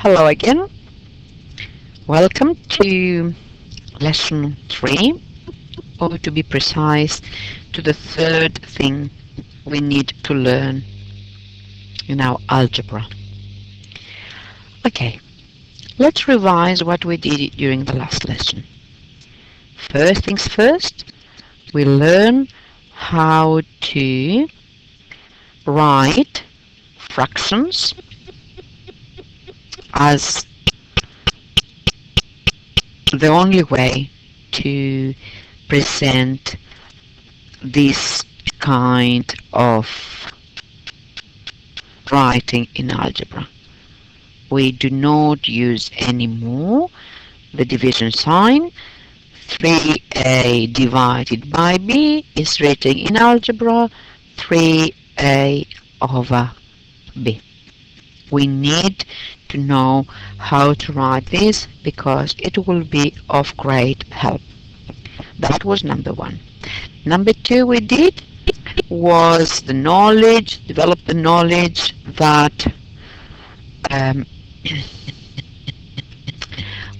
Hello again. Welcome to lesson 3, or to be precise, to the third thing we need to learn in our algebra. Okay, let's revise what we did during the last lesson. First things first, we learn how to write fractions as the only way to present this kind of writing in algebra. We do not use anymore the division sign. 3a divided by b is written in algebra 3a over b. We need to know how to write this because it will be of great help. That was number 1. Number 2 we did was develop the knowledge that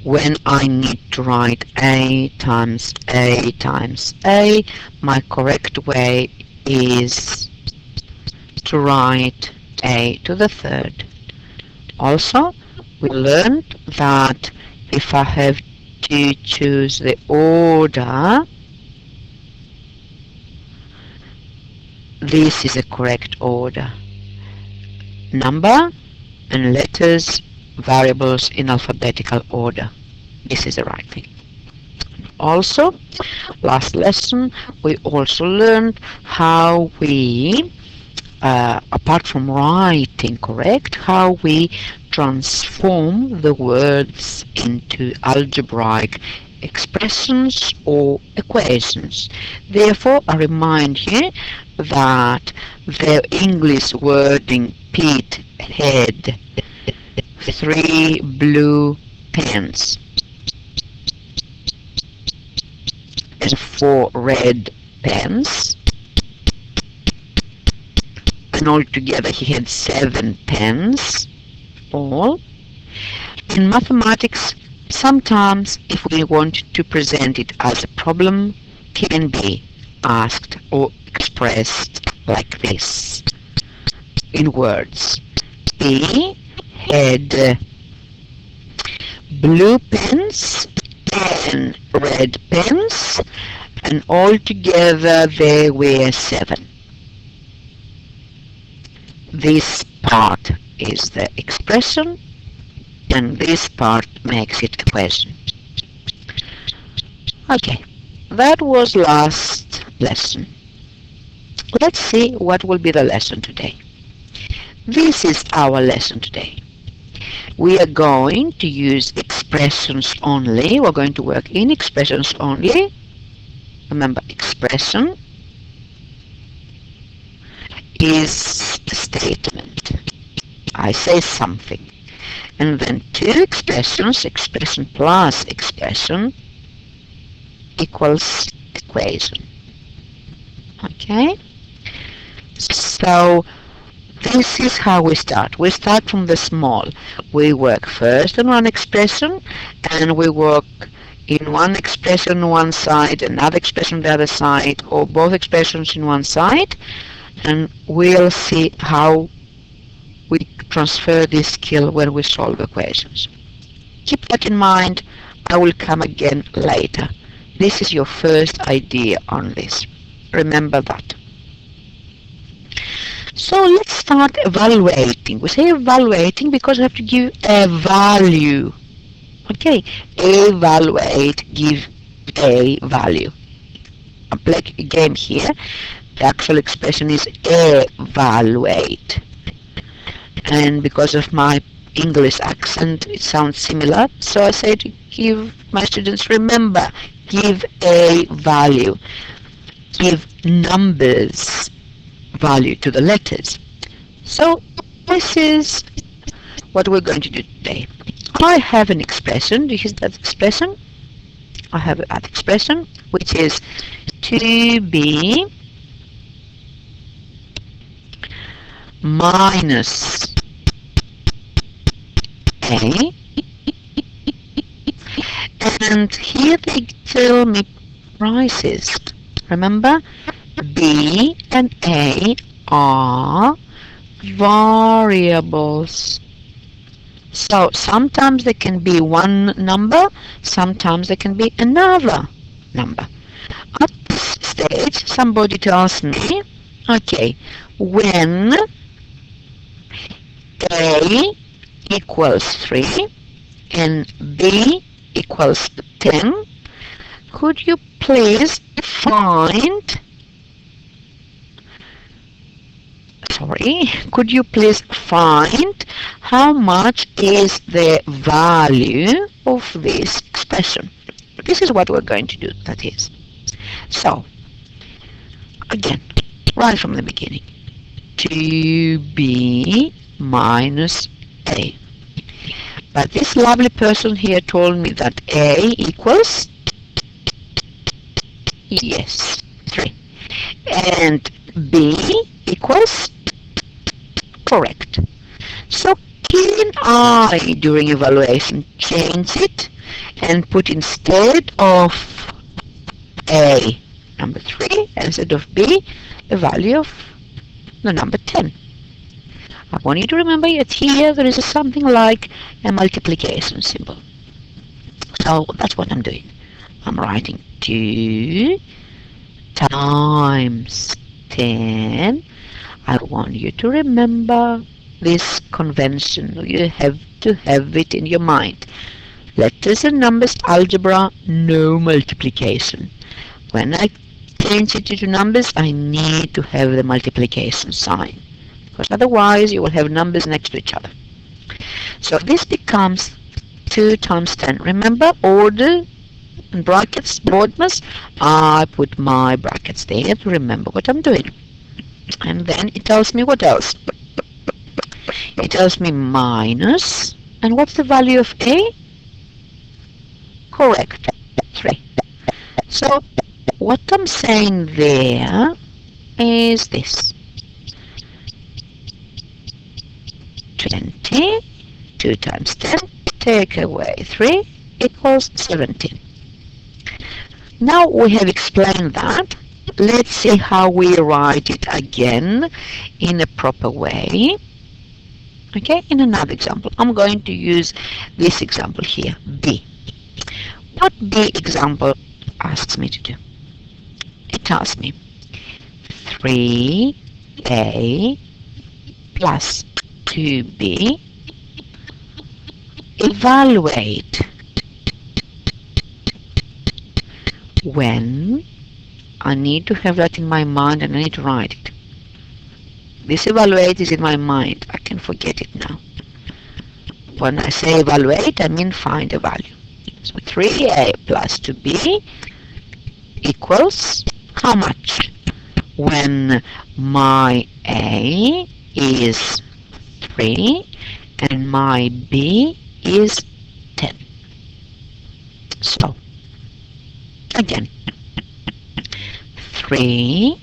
when I need to write a times a times a, my correct way is to write a to the third. Also, we learned that if I have to choose the order, this is a correct order. Number and letters, variables in alphabetical order. This is the right thing. Also, last lesson, we also learned how we apart from writing correct, how we transform the words into algebraic expressions or equations. Therefore, I remind you that the English wording Pete had 3 blue pens and 4 red pens, and altogether he had 7 pens all. In mathematics, sometimes if we want to present it as a problem, can be asked or expressed like this in words. He had blue pens and red pens, and altogether there were 7. This part is the expression, and this part makes it a question. Okay, that was last lesson. Let's see what will be the lesson today. This is our lesson today. We are going to use expressions only. We're going to work in expressions only. Remember, expression is a statement. I say something. And then 2 expressions, expression plus expression, equals equation. Okay? So this is how we start. We start from the small. We work first on one expression, and we work in one expression on one side, another expression on the other side, or both expressions in one side, and we'll see how we transfer this skill when we solve equations. Keep that in mind. I will come again later. This is your first idea on this. Remember that. So let's start evaluating. We say evaluating because we have to give a value. Okay, evaluate, give a value. I play a game here. The actual expression is evaluate. And because of my English accent, it sounds similar. So I say to give my students, remember, give a value. Give numbers value to the letters. So this is what we're going to do today. I have an expression. Do you see that expression? I have that expression, which is 2b minus A, and here they tell me prices. Remember, B and A are variables. So sometimes there can be one number, sometimes there can be another number. At this stage, somebody tells me, okay, when A equals 3 and B equals 10, could you please find how much is the value of this expression? This is what we're going to do, that is. So, again, right from the beginning, 2b minus a. But this lovely person here told me that a equals, yes, 3. And b equals, correct. So can I, during evaluation, change it and put instead of a number 3, instead of b, a value of the number 10? I want you to remember that here there is something like a multiplication symbol. So that's what I'm doing. I'm writing 2 times 10. I want you to remember this convention. You have to have it in your mind. Letters and numbers algebra, no multiplication. When I change it into numbers, I need to have the multiplication sign, because otherwise you will have numbers next to each other. So this becomes 2 times 10. Remember, order and brackets, broadness. I put my brackets there to remember what I'm doing. And then it tells me what else? It tells me minus, and what's the value of A? Correct, 3. So what I'm saying there is this. 20, 2 times 10, take away 3 equals 17. Now we have explained that. Let's see how we write it again in a proper way. Okay, in another example. I'm going to use this example here, B. What B example asks me to do? It tells me 3A plus 2B. Evaluate when I need to have that in my mind and I need to write it. This evaluate is in my mind. I can forget it now. When I say evaluate, I mean find a value. So 3a plus 2b equals how much? When my a is 3 and my b is 10. So, again, 3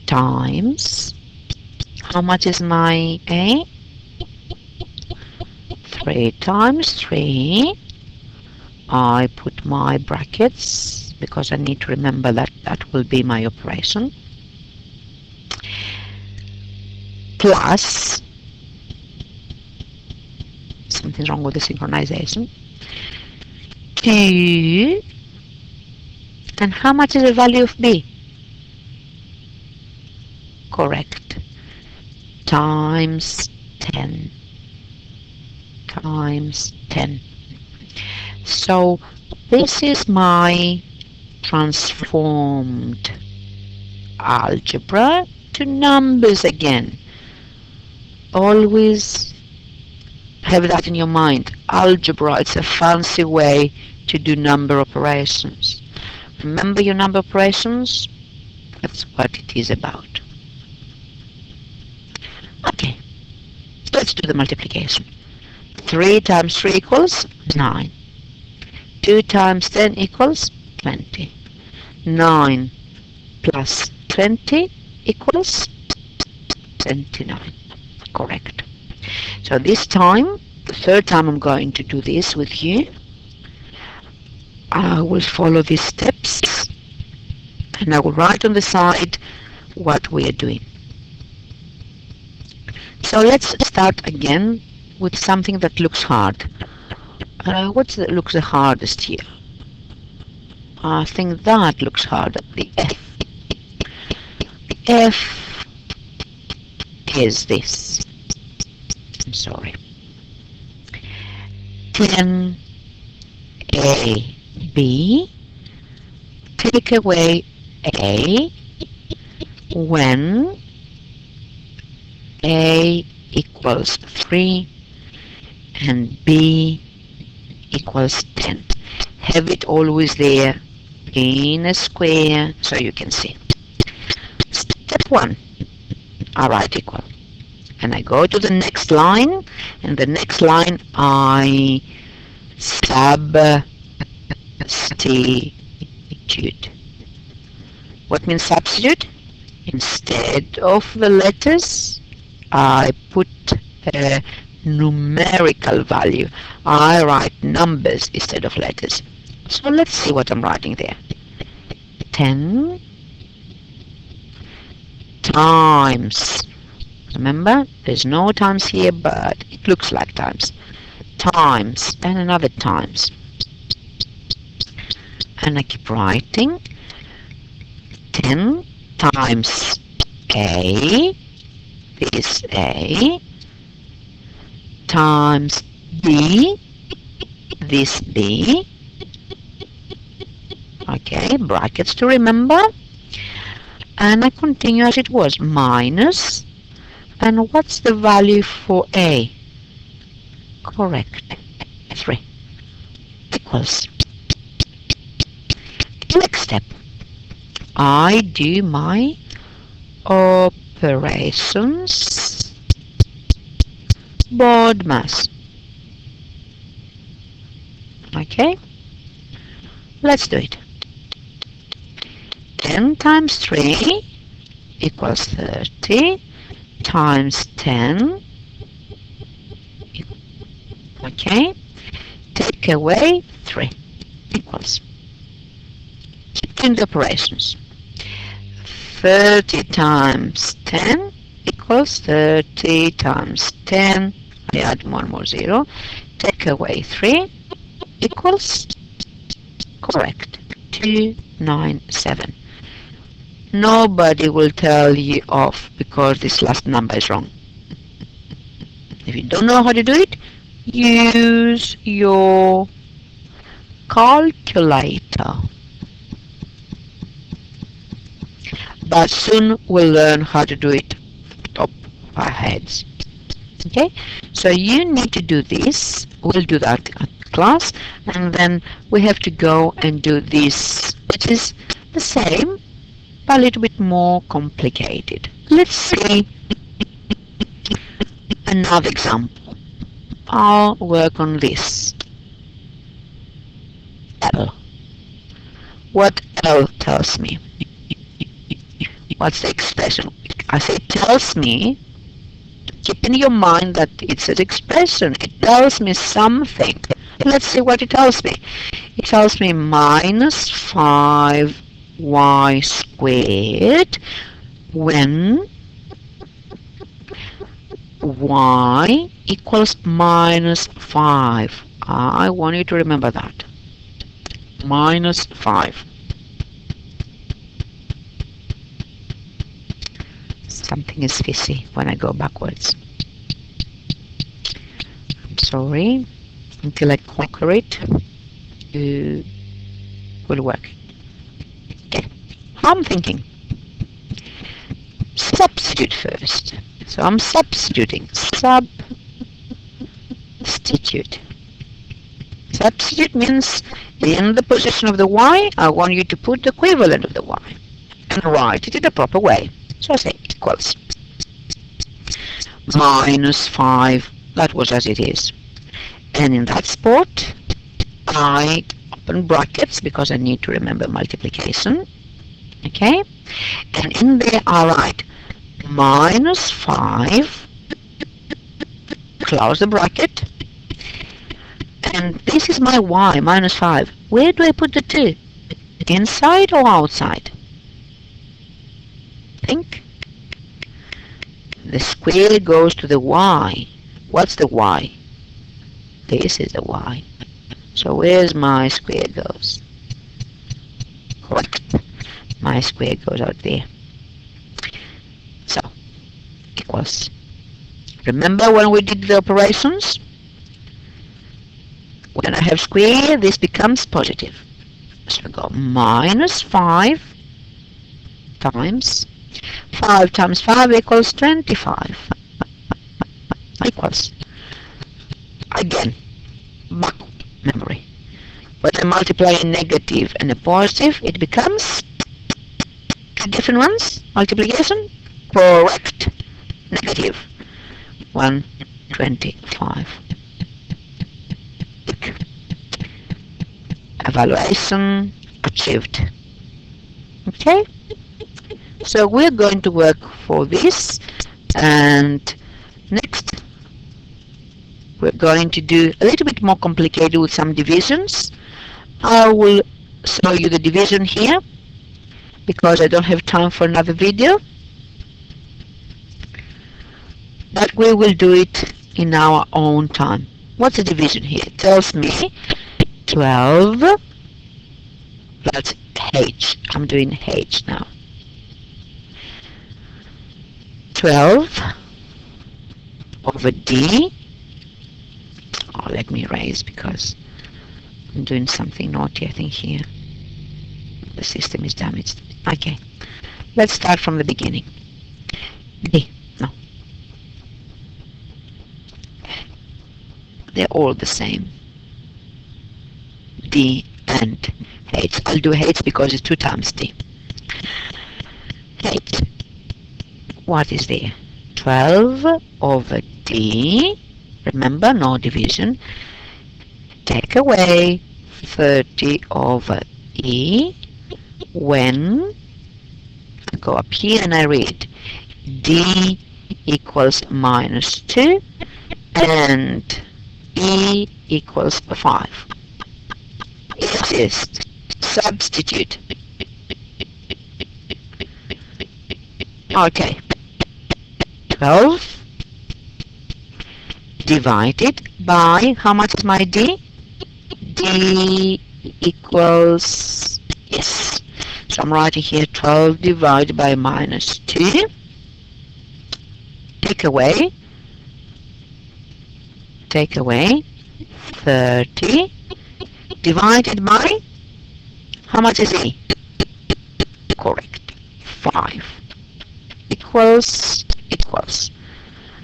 times, how much is my A? 3 times 3. I put my brackets because I need to remember that that will be my operation. Plus, something's wrong with the synchronization. 2. And how much is the value of B? Correct. Times 10. Times 10. So this is my transformed algebra to numbers again. Always have that in your mind. Algebra, it's a fancy way to do number operations. Remember your number operations? That's what it is about. Okay, let's do the multiplication. 3 times 3 equals 9. 2 times 10 equals 20. 9 plus 20 equals 29. Correct. So this time the third time I'm going to do this with you. I will follow these steps and I will write on the side what we are doing. So let's start again with something that looks hard. What looks the hardest here? I think that looks hard. The F. The F is this. I'm sorry. 10 A B. Take away A when A equals 3 and B equals 10. Have it always there in a square so you can see. Step 1, I write equal. And I go to the next line, and the next line I substitute. What means substitute? Instead of the letters, I put a numerical value. I write numbers instead of letters. So let's see what I'm writing there. 10 times. Remember, there's no times here, but it looks like times. Times and another times. And I keep writing. 10 times A, this A, times B, this B. Okay, brackets to remember. And I continue as it was, minus. And what's the value for A? Correct, 3 equals. Next step, I do my operations, board mass. Okay, let's do it. 10 times 3 equals 30 times 10. Okay, take away 3 equals. In the operations, 30 times 10 equals 30 times 10. I add one more 0. Take away 3 equals, correct, 297. Nobody will tell you off because this last number is wrong. If you don't know how to do it, use your calculator. But soon we'll learn how to do it top of our heads. Okay, so you need to do this. We'll do that at class, and then we have to go and do this, which is the same but a little bit more complicated. Let's see another example. I'll work on this. L. What L tells me? What's the expression? I say tells me. Keep in your mind that it's an expression. It tells me something. Let's see what it tells me. It tells me minus 5y squared when y equals minus 5. I want you to remember that. Minus 5. Something is fishy when I go backwards. I'm sorry. Until I conquer it, it will work. Okay. I'm thinking. Substitute first. So I'm substituting. Substitute. Substitute means in the position of the y, I want you to put the equivalent of the y and write it in the proper way. So I say equals minus 5. That was as it is. And in that spot, I open brackets because I need to remember multiplication. Okay? And in there I write minus 5, close the bracket, And this is my y, minus 5. Where do I put the 2? Inside or outside? Think. The square goes to the y. What's the y? This is the y. So where's my square goes? Correct. My square goes out there. So, equals. Remember when we did the operations? When I have square, this becomes positive. So we go minus 5 times 5 times 5 equals 25. Equals. Again, back memory. When I multiply a negative and a positive, it becomes two different ones. Multiplication. Correct. Negative 125. Evaluation achieved. Okay? So we're going to work for this, and next we're going to do a little bit more complicated with some divisions. I will show you the division here because I don't have time for another video, but we will do it in our own time. What's the division here? It tells me 12, that's H. I'm doing H now. 12 over D. Oh, let me erase because I'm doing something naughty, I think, here. The system is damaged. Okay. Let's start from the beginning. D. No. They're all the same. D and H. I'll do H because it's 2 times D. H. What is there? 12 over D. Remember, no division. Take away 30 over E. When I go up here and I read D equals minus 2 and E equals 5. Exist. Substitute. Okay. 12 divided by, how much is my D? D equals, yes. So I'm writing here 12 divided by minus 2. Take away 30 divided by, how much is E? Correct. 5 equals.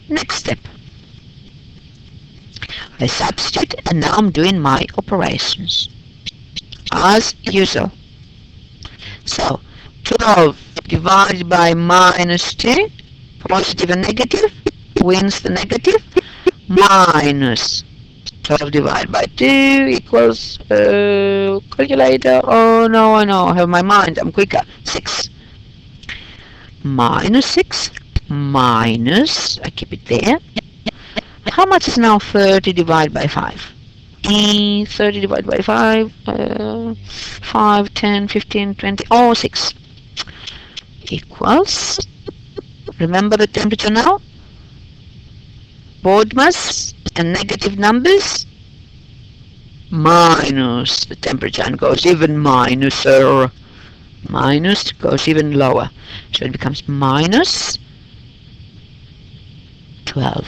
Next step. I substitute and now I'm doing my operations as usual. So 12 divided by minus 2, positive and negative, wins the negative, minus 12 divided by 2 equals, calculator, oh no, I know, I have my mind, I'm quicker, 6. Minus 6, minus, I keep it there. How much is now 30 divided by 5? 30 divided by 5, 5, 10, 15, 20, oh, 6. Equals, remember the temperature now? Board mass and negative numbers, minus the temperature and goes even minuser. Minus goes even lower. So it becomes minus 12.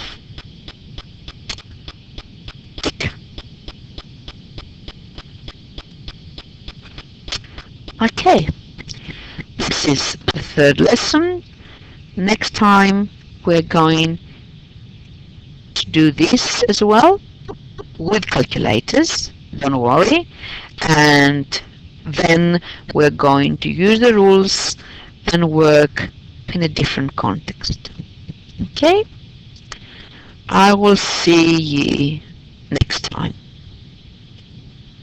Okay, this is the third lesson. Next time we're going to do this as well with calculators, don't worry, and then we're going to use the rules and work in a different context. Okay? I will see you next time.